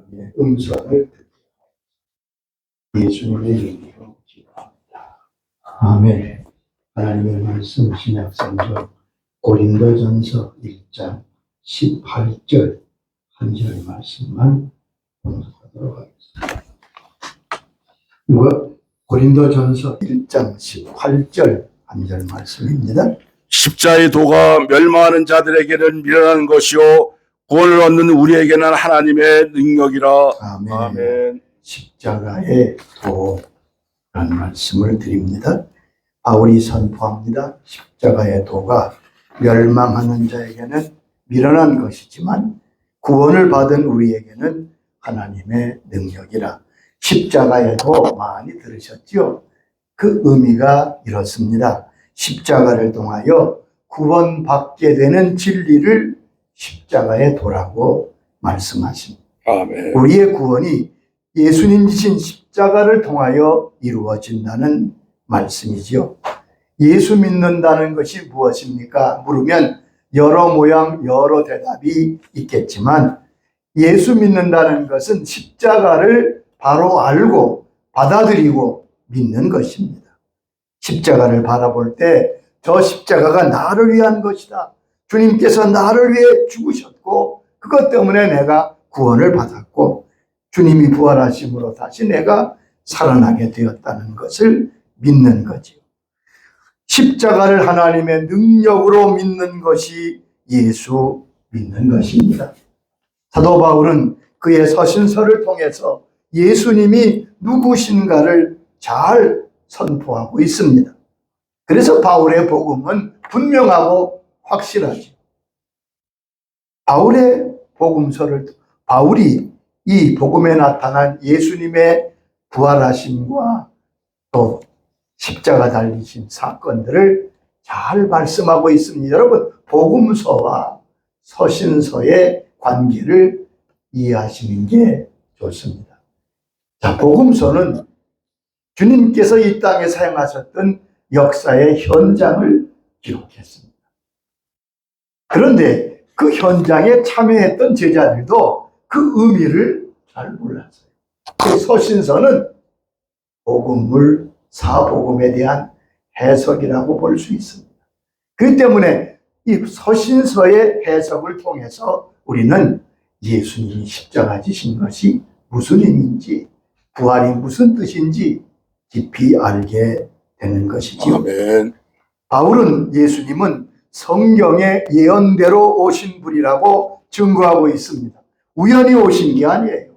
하나님의 음성을 예수님의 이름으로 기도합니다. 아멘. 하나님의 말씀 신약성경 고린도전서 1장 18절 한 절 말씀만 봉독하도록 하겠습니다. 이거 고린도전서 1장 18절 한 절 말씀입니다. 십자의 도가 멸망하는 자들에게는 미련한 것이요 구원을 얻는 우리에게는 하나님의 능력이라. 아멘. 아멘. 십자가의 도라는 말씀을 드립니다. 바울이 선포합니다. 십자가의 도가 멸망하는 자에게는 미련한 것이지만 구원을 받은 우리에게는 하나님의 능력이라. 십자가의 도 많이 들으셨죠? 그 의미가 이렇습니다. 십자가를 통하여 구원받게 되는 진리를 십자가의 도라고 말씀하십니다. 아멘. 우리의 구원이 예수님 지신 십자가를 통하여 이루어진다는 말씀이지요. 예수 믿는다는 것이 무엇입니까? 물으면 여러 모양 여러 대답이 있겠지만 예수 믿는다는 것은 십자가를 바로 알고 받아들이고 믿는 것입니다. 십자가를 바라볼 때 저 십자가가 나를 위한 것이다. 주님께서 나를 위해 죽으셨고 그것 때문에 내가 구원을 받았고 주님이 부활하심으로 다시 내가 살아나게 되었다는 것을 믿는 거지요. 십자가를 하나님의 능력으로 믿는 것이 예수 믿는 것입니다. 사도 바울은 그의 서신서를 통해서 예수님이 누구신가를 잘 선포하고 있습니다. 그래서 바울의 복음은 분명하고 확실하죠. 바울이 이 복음에 나타난 예수님의 부활하심과 또 십자가 달리신 사건들을 잘 말씀하고 있습니다. 여러분, 복음서와 서신서의 관계를 이해하시는 게 좋습니다. 자, 복음서는 주님께서 이 땅에 사용하셨던 역사의 현장을 기록했습니다. 그런데 그 현장에 참여했던 제자들도 그 의미를 잘 몰랐어요. 그 서신서는 복음물, 사복음에 대한 해석이라고 볼 수 있습니다. 그렇기 때문에 이 서신서의 해석을 통해서 우리는 예수님이 십자가 지신 것이 무슨 의미인지, 부활이 무슨 뜻인지 깊이 알게 되는 것이지요. 아멘. 바울은 예수님은 성경의 예언대로 오신 분이라고 증거하고 있습니다. 우연히 오신 게 아니에요.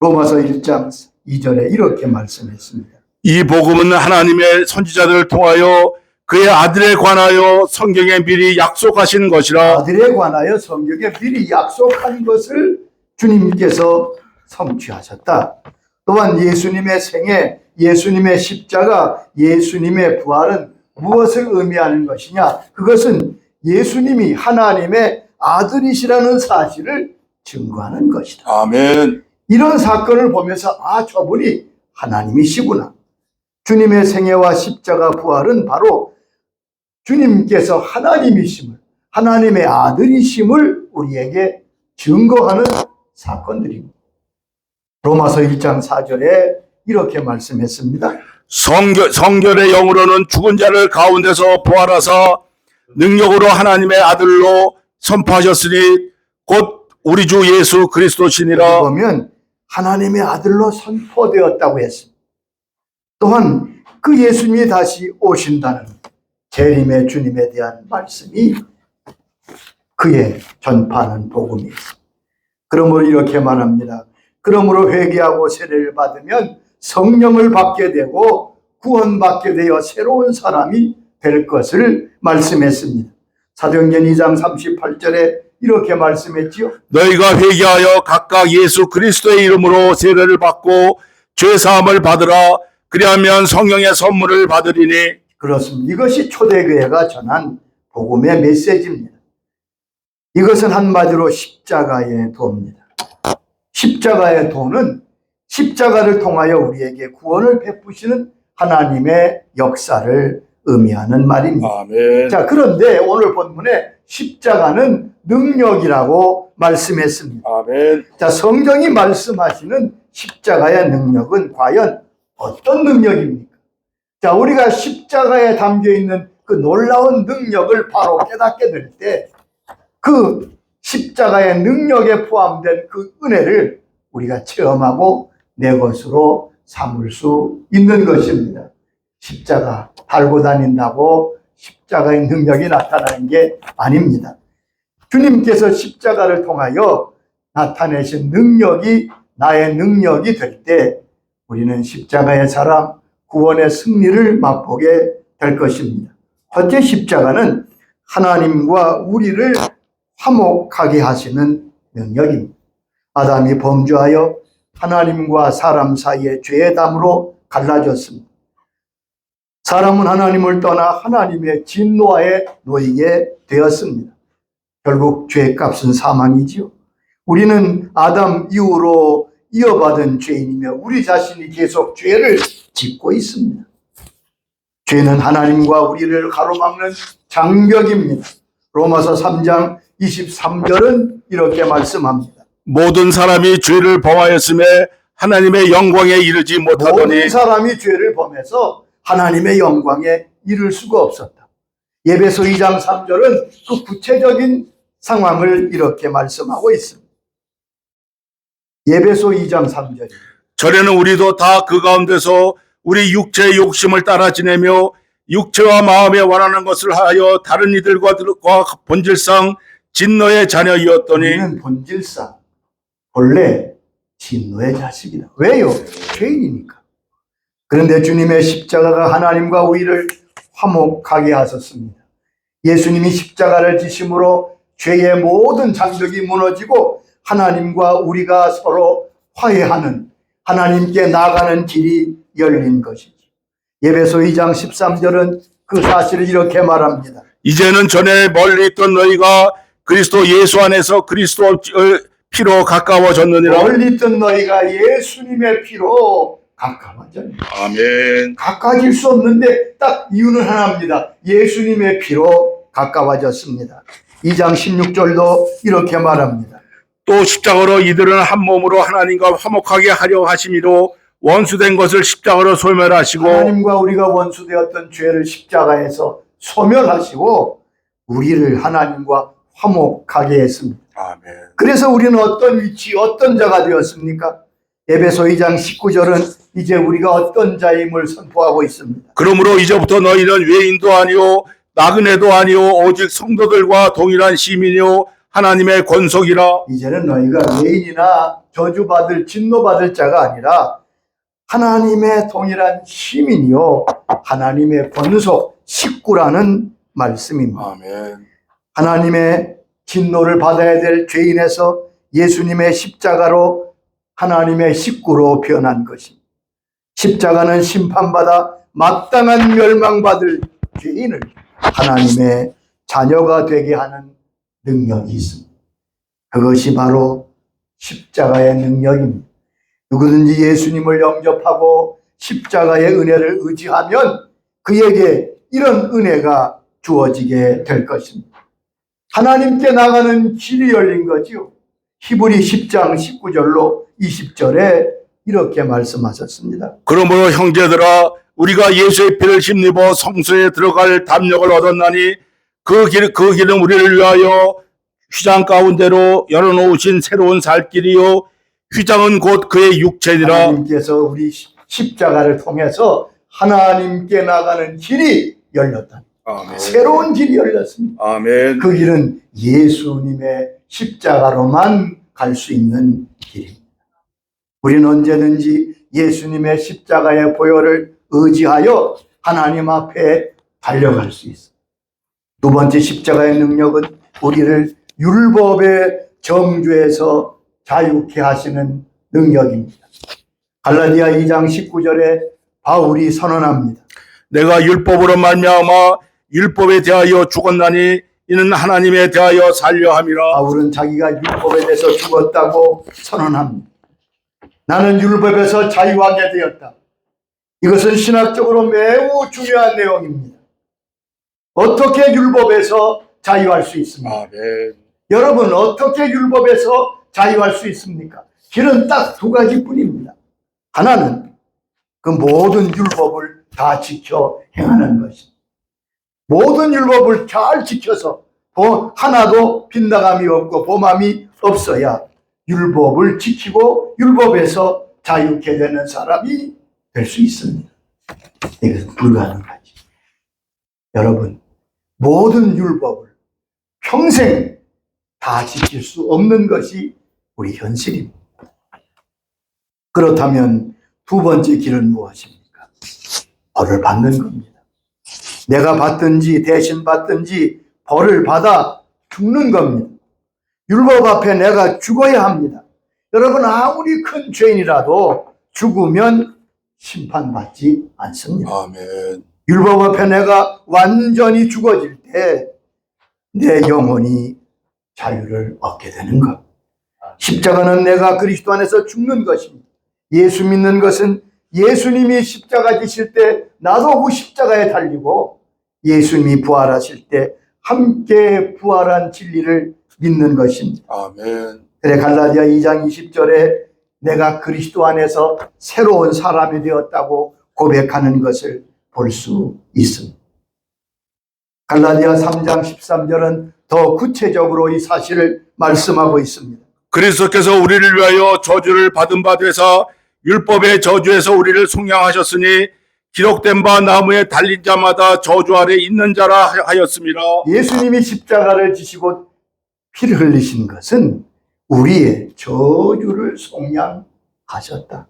로마서 1장 2절에 이렇게 말씀했습니다. 이 복음은 하나님의 선지자들을 통하여 그의 아들에 관하여 성경에 미리 약속하신 것이라. 아들에 관하여 성경에 미리 약속한 것을 주님께서 성취하셨다. 또한 예수님의 생애, 예수님의 십자가, 예수님의 부활은 무엇을 의미하는 것이냐? 그것은 예수님이 하나님의 아들이시라는 사실을 증거하는 것이다. 아멘. 이런 사건을 보면서 저분이 하나님이시구나. 주님의 생애와 십자가 부활은 바로 주님께서 하나님이심을, 하나님의 아들이심을 우리에게 증거하는 사건들입니다. 로마서 1장 4절에 이렇게 말씀했습니다. 성결의 영으로는 죽은 자를 가운데서 부활하사 능력으로 하나님의 아들로 선포하셨으니 곧 우리 주 예수 그리스도시니라. 보면 하나님의 아들로 선포되었다고 했습니다. 또한 그 예수님이 다시 오신다는 재림의 주님에 대한 말씀이 그의 전파하는 복음이었습니다. 그러므로 이렇게 말합니다. 그러므로 회개하고 세례를 받으면 성령을 받게 되고 구원받게 되어 새로운 사람이 될 것을 말씀했습니다. 사도행전 2장 38절에 이렇게 말씀했지요. 너희가 회개하여 각각 예수 그리스도의 이름으로 세례를 받고 죄사함을 받으라. 그리하면 성령의 선물을 받으리니. 그렇습니다. 이것이 초대교회가 전한 복음의 메시지입니다. 이것은 한마디로 십자가의 도입니다. 십자가의 도는 십자가를 통하여 우리에게 구원을 베푸시는 하나님의 역사를 의미하는 말입니다. 아멘. 자, 그런데 오늘 본문에 십자가는 능력이라고 말씀했습니다. 아멘. 자, 성경이 말씀하시는 십자가의 능력은 과연 어떤 능력입니까? 자, 우리가 십자가에 담겨 있는 그 놀라운 능력을 바로 깨닫게 될 때 그 십자가의 능력에 포함된 그 은혜를 우리가 체험하고 내 것으로 삼을 수 있는 것입니다. 십자가 달고 다닌다고 십자가의 능력이 나타나는 게 아닙니다. 주님께서 십자가를 통하여 나타내신 능력이 나의 능력이 될 때 우리는 십자가의 사랑, 구원의 승리를 맛보게 될 것입니다. 첫째, 십자가는 하나님과 우리를 화목하게 하시는 능력입니다. 아담이 범죄하여 하나님과 사람 사이의 죄의 담으로 갈라졌습니다. 사람은 하나님을 떠나 하나님의 진노하에 놓이게 되었습니다. 결국 죄의 값은 사망이지요. 우리는 아담 이후로 이어받은 죄인이며 우리 자신이 계속 죄를 짓고 있습니다. 죄는 하나님과 우리를 가로막는 장벽입니다. 로마서 3장 23절은 이렇게 말씀합니다. 모든 사람이 죄를 범하였음에 하나님의 영광에 이르지 못하더니 모든 사람이 죄를 범해서 하나님의 영광에 이를 수가 없었다. 에베소 2장 3절은 그 구체적인 상황을 이렇게 말씀하고 있습니다. 에베소 2장 3절입니다. 전에는 우리도 다 그 가운데서 우리 육체의 욕심을 따라 지내며 육체와 마음에 원하는 것을 하여 다른 이들과 본질상 진노의 자녀이었더니 우리는 본질상 본래 진노의 자식이다. 왜요? 죄인이니까. 그런데 주님의 십자가가 하나님과 우리를 화목하게 하셨습니다. 예수님이 십자가를 지심으로 죄의 모든 장벽이 무너지고 하나님과 우리가 서로 화해하는, 하나님께 나가는 길이 열린 것이죠. 에베소 2장 13절은 그 사실을 이렇게 말합니다. 이제는 전에 멀리 있던 너희가 그리스도 예수 안에서 그리스도의 피로 가까워졌느니라. 멀리 있던 너희가 예수님의 피로 가까워졌느니라. 아멘. 가까워질 수 없는데 딱 이유는 하나입니다. 예수님의 피로 가까워졌습니다. 2장 16절도 이렇게 말합니다. 또 십자가로 이들은 한 몸으로 하나님과 화목하게 하려 하심이로 원수된 것을 십자가로 소멸하시고 하나님과 우리가 원수되었던 죄를 십자가에서 소멸하시고 우리를 하나님과 화목하게 했습니다. 아멘. 그래서 우리는 어떤 위치, 어떤 자가 되었습니까? 에베소 2장 19절은 이제 우리가 어떤 자임을 선포하고 있습니다. 그러므로 이제부터 너희는 외인도 아니요 나그네도 아니요 오직 성도들과 동일한 시민이요 하나님의 권속이라. 이제는 너희가 외인이나 저주받을, 진노받을 자가 아니라 하나님의 동일한 시민이요 하나님의 권속, 식구라는 말씀입니다. 아멘. 하나님의 진노를 받아야 될 죄인에서 예수님의 십자가로 하나님의 식구로 변한 것입니다. 십자가는 심판받아 마땅한 멸망받을 죄인을 하나님의 자녀가 되게 하는 능력이 있습니다. 그것이 바로 십자가의 능력입니다. 누구든지 예수님을 영접하고 십자가의 은혜를 의지하면 그에게 이런 은혜가 주어지게 될 것입니다. 하나님께 나가는 길이 열린 거지요. 히브리 10장 19절로 20절에 이렇게 말씀하셨습니다. 그러므로 형제들아 우리가 예수의 피를 힘입어 성소에 들어갈 담력을 얻었나니 그 길은 우리를 위하여 휘장 가운데로 열어놓으신 새로운 살 길이요 휘장은 곧 그의 육체니라. 하나님께서 우리 십자가를 통해서 하나님께 나가는 길이 열렸다. 아멘. 새로운 길이 열렸습니다. 아멘. 그 길은 예수님의 십자가로만 갈 수 있는 길입니다. 우리는 언제든지 예수님의 십자가의 보혈을 의지하여 하나님 앞에 달려갈 수 있습니다. 두 번째, 십자가의 능력은 우리를 율법의 정죄에서 자유케 하시는 능력입니다. 갈라디아 2장 19절에 바울이 선언합니다. 내가 율법으로 말미암아 율법에 대하여 죽었나니 이는 하나님에 대하여 살려 함이라. 바울은 자기가 율법에 대해서 죽었다고 선언합니다. 나는 율법에서 자유하게 되었다. 이것은 신학적으로 매우 중요한 내용입니다. 어떻게 율법에서 자유할 수 있습니까? 아멘. 여러분, 어떻게 율법에서 자유할 수 있습니까? 길은 딱 두 가지뿐입니다. 하나는 그 모든 율법을 다 지켜 행하는 것입니다. 모든 율법을 잘 지켜서 하나도 빗나감이 없고 범함이 없어야 율법을 지키고 율법에서 자유케 되는 사람이 될 수 있습니다. 이것은 불가능하지. 여러분, 모든 율법을 평생 다 지킬 수 없는 것이 우리 현실입니다. 그렇다면 두 번째 길은 무엇입니까? 벌을 받는 겁니다. 내가 받든지 대신 받든지 벌을 받아 죽는 겁니다. 율법 앞에 내가 죽어야 합니다. 여러분, 아무리 큰 죄인이라도 죽으면 심판받지 않습니다. 아멘. 율법 앞에 내가 완전히 죽어질 때 내 영혼이 자유를 얻게 되는 것. 십자가는 내가 그리스도 안에서 죽는 것입니다. 예수 믿는 것은 예수님이 십자가 지실 때 나도 그 십자가에 달리고 예수님이 부활하실 때 함께 부활한 진리를 믿는 것입니다. 아멘. 그래, 갈라디아 2장 20절에 내가 그리스도 안에서 새로운 사람이 되었다고 고백하는 것을 볼 수 있습니다. 갈라디아 3장 13절은 더 구체적으로 이 사실을 말씀하고 있습니다. 그리스도께서 우리를 위하여 저주를 받은 바 되사 율법의 저주에서 우리를 속량하셨으니 기록된 바 나무에 달린 자마다 저주 아래 있는 자라 하였습니다. 예수님이 십자가를 지시고 피를 흘리신 것은 우리의 저주를 속량하셨다.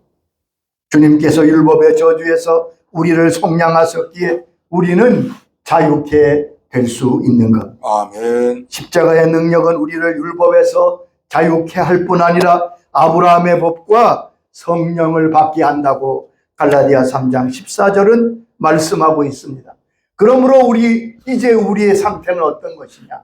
주님께서 율법의 저주에서 우리를 속량하셨기에 우리는 자유케 될 수 있는 것. 아멘. 십자가의 능력은 우리를 율법에서 자유케 할 뿐 아니라 아브라함의 법과 성령을 받게 한다고 갈라디아 3장 14절은 말씀하고 있습니다. 그러므로 이제 우리의 상태는 어떤 것이냐?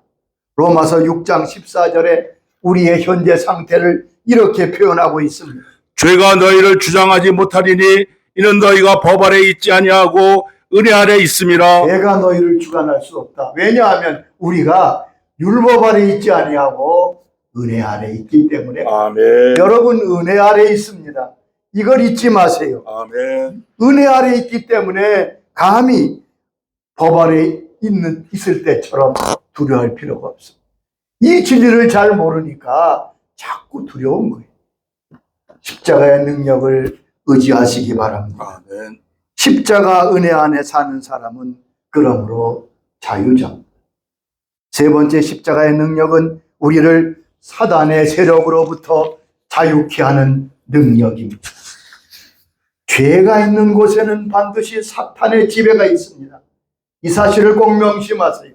로마서 6장 14절에 우리의 현재 상태를 이렇게 표현하고 있습니다. 죄가 너희를 주장하지 못하리니 이는 너희가 법 아래 있지 아니하고 은혜 아래 있음이라. 죄가 너희를 주관할 수 없다. 왜냐하면 우리가 율법 아래 있지 아니하고 은혜 아래 있기 때문에. 아멘. 여러분, 은혜 아래 있습니다. 이걸 잊지 마세요. 아멘. 은혜 아래 있기 때문에 감히 법 아래 있을 때처럼 두려워할 필요가 없어. 이 진리를 잘 모르니까 자꾸 두려운 거예요. 십자가의 능력을 의지하시기 바랍니다. 아멘. 십자가 은혜 안에 사는 사람은 그러므로 자유자입니다. 세 번째, 십자가의 능력은 우리를 사단의 세력으로부터 자유케 하는 능력입니다. 죄가 있는 곳에는 반드시 사탄의 지배가 있습니다. 이 사실을 꼭 명심하세요.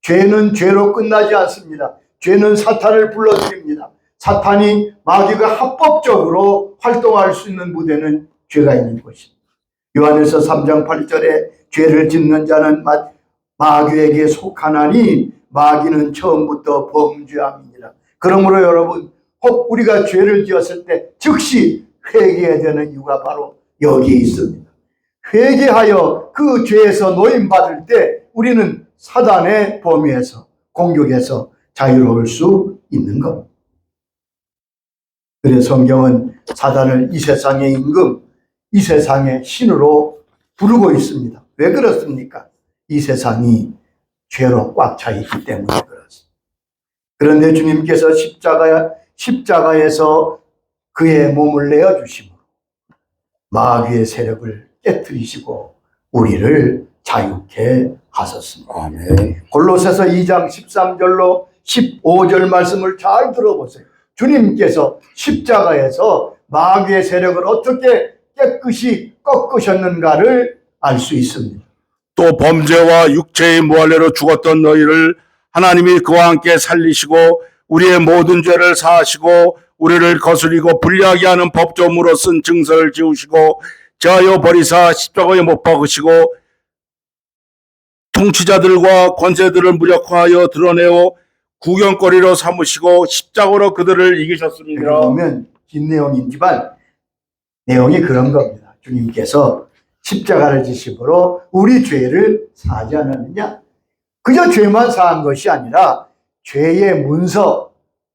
죄는 죄로 끝나지 않습니다. 죄는 사탄을 불러들입니다. 사탄이 마귀가 합법적으로 활동할 수 있는 무대는 죄가 있는 곳입니다. 요한일서 3장 8절에 죄를 짓는 자는 마귀에게 속하나니 마귀는 처음부터 범죄함이니라. 그러므로 여러분, 혹 우리가 죄를 지었을 때 즉시 회개해야 되는 이유가 바로 여기에 있습니다. 회개하여 그 죄에서 노임받을 때 우리는 사단의 범위에서 공격에서 자유로울 수 있는 것. 그래서 성경은 사단을 이 세상의 임금, 이 세상의 신으로 부르고 있습니다. 왜 그렇습니까? 이 세상이 죄로 꽉 차 있기 때문에 그렇습니다. 그런데 주님께서 십자가에서 그의 몸을 내어주심으로 마귀의 세력을 깨뜨리시고 우리를 자유케 하셨습니다. 아멘. 골로새서 2장 13절로 15절 말씀을 잘 들어보세요. 주님께서 십자가에서 마귀의 세력을 어떻게 깨끗이 꺾으셨는가를 알 수 있습니다. 또 범죄와 육체의 무할례로 죽었던 너희를 하나님이 그와 함께 살리시고 우리의 모든 죄를 사하시고 우리를 거스리고 불리하게 하는 법조문으로 쓴 증서를 지우시고 제하여 버리사 십자가에 못 박으시고 통치자들과 권세들을 무력화하여 드러내어 구경거리로 삼으시고 십자가로 그들을 이기셨습니다. 그러면 긴 내용이지만 내용이 그런 겁니다. 주님께서 십자가를 지심으로 우리 죄를 사하지 않았느냐? 그저 죄만 사한 것이 아니라 죄의 문서,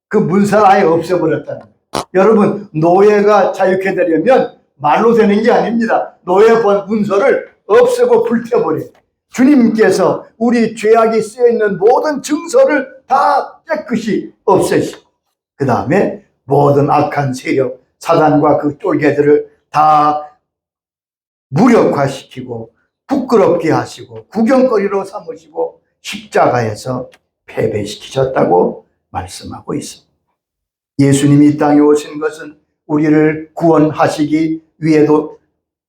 그 문서를 아예 없애버렸다는 거예요. 여러분, 노예가 자유케 되려면 말로 되는 게 아닙니다. 노예 문서를 없애고 불태워버려요. 주님께서 우리 죄악이 쓰여있는 모든 증서를 다 깨끗이 없애시고, 그 다음에 모든 악한 세력, 사단과 그 쫄개들을 다 무력화시키고 부끄럽게 하시고 구경거리로 삼으시고 십자가에서 패배시키셨다고 말씀하고 있습니다. 예수님이 이 땅에 오신 것은 우리를 구원하시기 위해도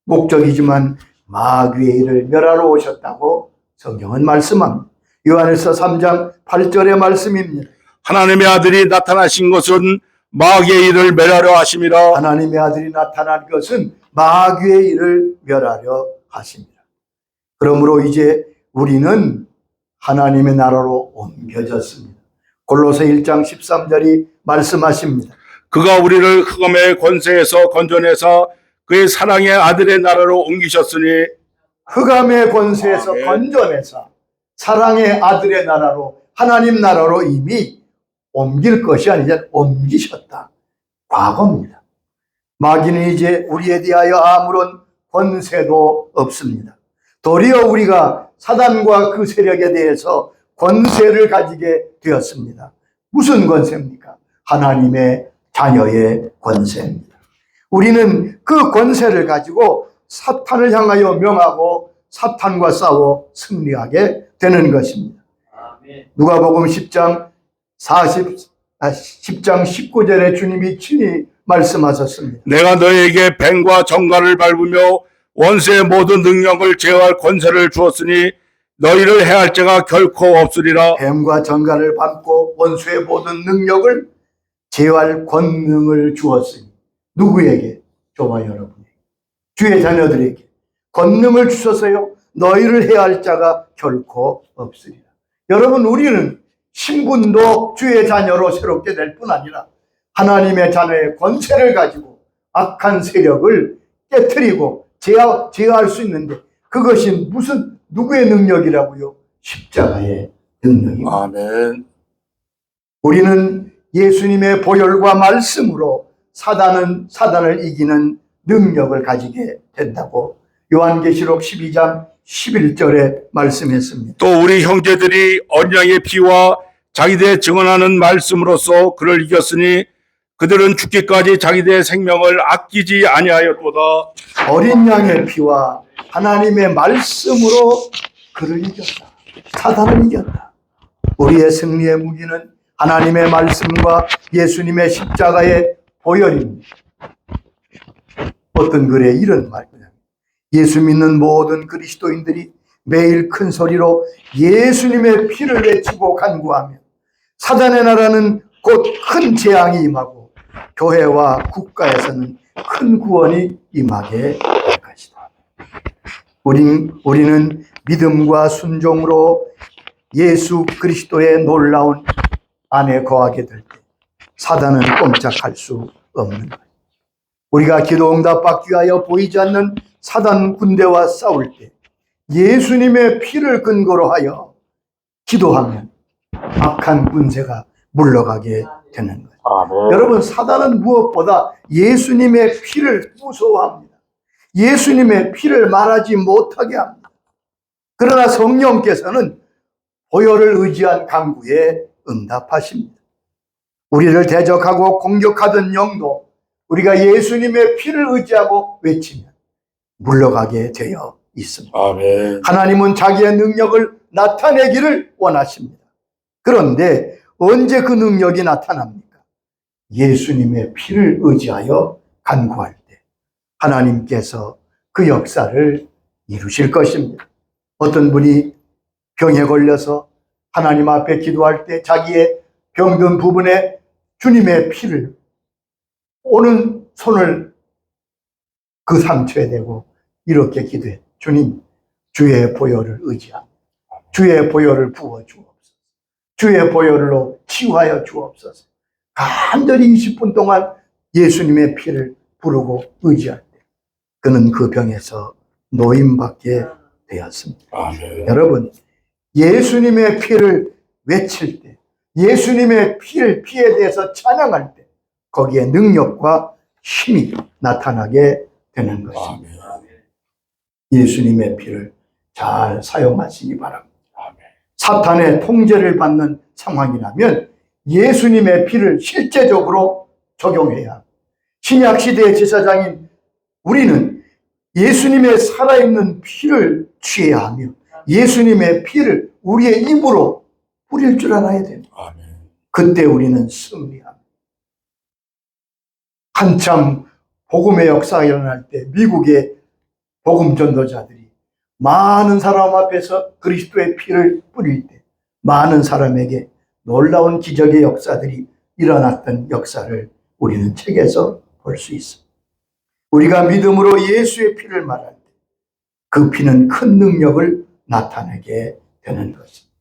목적이지만 마귀의 일을 멸하러 오셨다고 성경은 말씀합니다. 요한일서 3장 8절의 말씀입니다. 하나님의 아들이 나타나신 것은 마귀의 일을 멸하려 하심이라. 하나님의 아들이 나타난 것은 마귀의 일을 멸하려 하십니다. 그러므로 이제 우리는 하나님의 나라로 옮겨졌습니다. 골로새 1장 13절이 말씀하십니다. 그가 우리를 흑암의 권세에서 건져내사 그의 사랑의 아들의 나라로 옮기셨으니. 흑암의 권세에서 아멘. 건져내사 사랑의 아들의 나라로, 하나님 나라로 이미 옮길 것이 아니라 옮기셨다. 과거입니다. 마귀는 이제 우리에 대하여 아무런 권세도 없습니다. 도리어 우리가 사단과 그 세력에 대해서 권세를 가지게 되었습니다. 무슨 권세입니까? 하나님의 자녀의 권세입니다. 우리는 그 권세를 가지고 사탄을 향하여 명하고 사탄과 싸워 승리하게 되는 것입니다. 누가복음 10장 19절에 주님이 친히 말씀하셨습니다. 내가 너에게 뱀과 정갈을 밟으며 원수의 모든 능력을 제어할 권세를 주었으니 너희를 해할 자가 결코 없으리라. 뱀과 정갈을 밟고 원수의 모든 능력을 제어할 권능을 주었으니, 누구에게? 저와 여러분에게, 주의 자녀들에게 권능을 주셔서요 너희를 해할 자가 결코 없으리라. 여러분, 우리는 신분도 주의 자녀로 새롭게 될 뿐 아니라 하나님의 자녀의 권세를 가지고 악한 세력을 깨트리고 제어할 수 있는데, 그것이 무슨 누구의 능력이라고요? 십자가의 능력입니다. 아멘. 우리는 예수님의 보혈과 말씀으로 사단을 이기는 능력을 가지게 된다고 요한계시록 12장 11절에 말씀했습니다. 또 우리 형제들이 언약의 피와 자기들의 증언하는 말씀으로써 그를 이겼으니 그들은 죽기까지 자기들의 생명을 아끼지 아니하였도다. 어린 양의 피와 하나님의 말씀으로 그를 이겼다. 사단을 이겼다. 우리의 승리의 무기는 하나님의 말씀과 예수님의 십자가의 보혈입니다. 어떤 글에 이런 말입니다. 예수 믿는 모든 그리스도인들이 매일 큰 소리로 예수님의 피를 외치고 간구하면 사단의 나라는 곧 큰 재앙이 임하고 교회와 국가에서는 큰 구원이 임하게 될 것이다. 우리는 믿음과 순종으로 예수 그리스도의 놀라운 안에 거하게 될 때 사단은 꼼짝할 수 없는 거예요. 우리가 기도 응답 받기 위하여 보이지 않는 사단 군대와 싸울 때 예수님의 피를 근거로 하여 기도하면 악한 군세가 물러가게 되는 거예요. 아멘. 여러분, 사단은 무엇보다 예수님의 피를 무서워합니다. 예수님의 피를 말하지 못하게 합니다. 그러나 성령께서는 보혈을 의지한 간구에 응답하십니다. 우리를 대적하고 공격하던 영도 우리가 예수님의 피를 의지하고 외치면 물러가게 되어 있습니다. 아멘. 하나님은 자기의 능력을 나타내기를 원하십니다. 그런데 언제 그 능력이 나타납니까? 예수님의 피를 의지하여 간구할 때 하나님께서 그 역사를 이루실 것입니다. 어떤 분이 병에 걸려서 하나님 앞에 기도할 때 자기의 병든 부분에 주님의 피를, 오는 손을 그 상처에 대고 이렇게 기도해. 주님, 주의 보혈을 의지합니다. 주의 보혈을 부어 주옵소서. 주의 보혈로 치유하여 주옵소서. 간절히 20분 동안 예수님의 피를 부르고 의지할 때 그는 그 병에서 노임받게 되었습니다. 아멘. 여러분, 예수님의 피를 외칠 때, 예수님의 피에 대해서 찬양할 때 거기에 능력과 힘이 나타나게 되는 것입니다. 예수님의 피를 잘 사용하시기 바랍니다. 사탄의 통제를 받는 상황이라면 예수님의 피를 실제적으로 적용해야 합니다. 신약시대의 제사장인 우리는 예수님의 살아있는 피를 취해야 하며 예수님의 피를 우리의 입으로 뿌릴 줄 알아야 됩니다. 그때 우리는 승리합니다. 한참 복음의 역사가 일어날 때 미국의 복음 전도자들이 많은 사람 앞에서 그리스도의 피를 뿌릴 때 많은 사람에게 놀라운 기적의 역사들이 일어났던 역사를 우리는 책에서 볼 수 있습니다. 우리가 믿음으로 예수의 피를 말할 때 그 피는 큰 능력을 나타내게 되는 것입니다.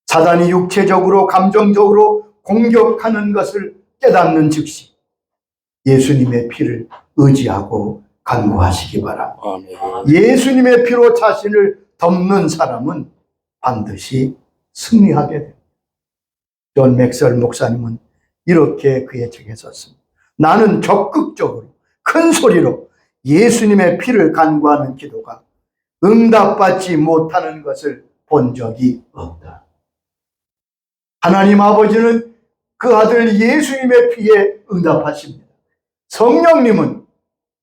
사단이 육체적으로 감정적으로 공격하는 것을 깨닫는 즉시 예수님의 피를 의지하고 간구하시기 바랍니다. 예수님의 피로 자신을 덮는 사람은 반드시 승리하게 됩니다. 존 맥설 목사님은 이렇게 그의 책에 썼습니다. 나는 적극적으로 큰 소리로 예수님의 피를 간구하는 기도가 응답받지 못하는 것을 본 적이 없다. 하나님 아버지는 그 아들 예수님의 피에 응답하십니다. 성령님은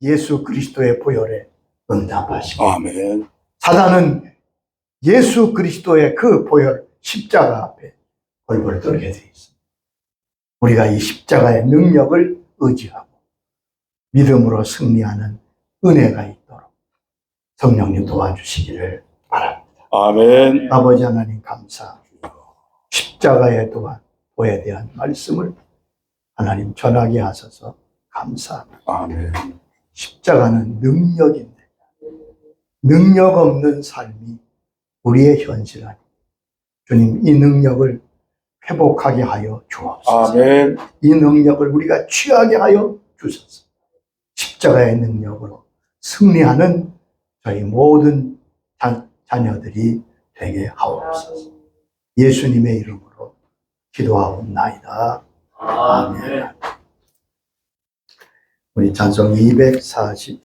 예수 그리스도의 보혈에 응답하십니다. 아멘. 사단은 예수 그리스도의 그 보혈 십자가 앞에 벌벌 떨게 되어 있습니다. 우리가 이 십자가의 능력을 의지하고 믿음으로 승리하는 은혜가 있도록 성령님 도와주시기를 바랍니다. 아멘. 아버지 하나님 감사합니다. 십자가의 도에 대한 말씀을 하나님 전하게 하셔서 감사합니다. 아멘. 십자가는 능력인데 능력 없는 삶이 우리의 현실 아닙니다. 주님, 이 능력을 회복하게 하여 주옵소서. 아멘. 이 능력을 우리가 취하게 하여 주소서. 십자가의 능력으로 승리하는 저희 모든 자녀들이 되게 하옵소서. 예수님의 이름으로 기도하옵나이다. 아멘. 우리 찬송 240